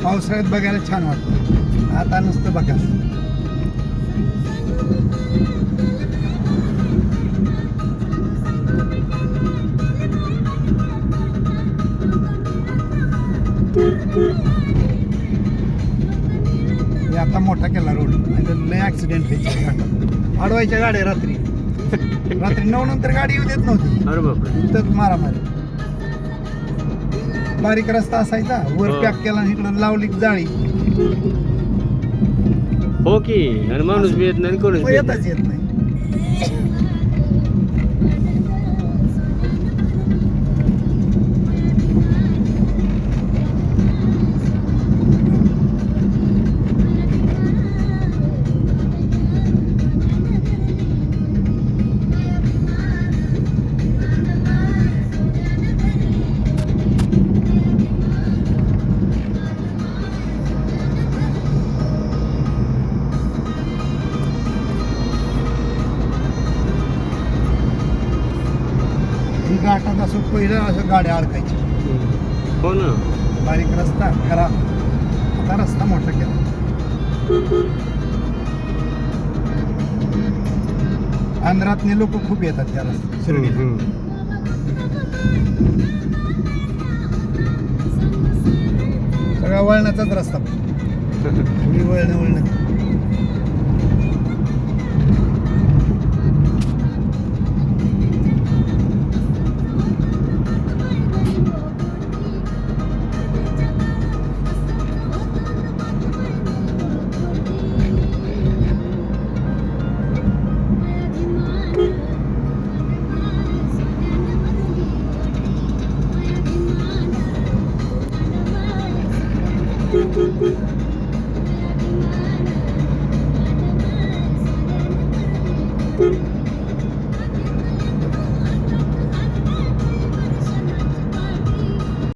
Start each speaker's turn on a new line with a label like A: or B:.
A: पावसाळ्यात बघायला छान वाटतं. आता नुसतं बघा. हे आता मोठा केला रोड, लय ऍक्सिडेंट व्हायचे, अडवायच्या गाड्या रात्री. रात्री 9 नंतर गाडी येऊ देत नव्हती.
B: अरे बापरे.
A: इथंच मारामारी. बारीक रस्ता असायचा, वर पॅक केला आणि इकडं लावली जाळी.
B: हो की, आणि माणूस बी येत नाही आणि कोणीच बी येत
A: येतच येत नाही. घाटात असं पहिलं असं गाड्या अडकायच्या.
B: हो ना.
A: बारीक रस्ता खराब. आता रस्ता मोठा केला. आंध्रातले लोक खूप येतात त्या रस्त्यात शिर्डीला. सगळा वळणाचाच रस्ता. वळण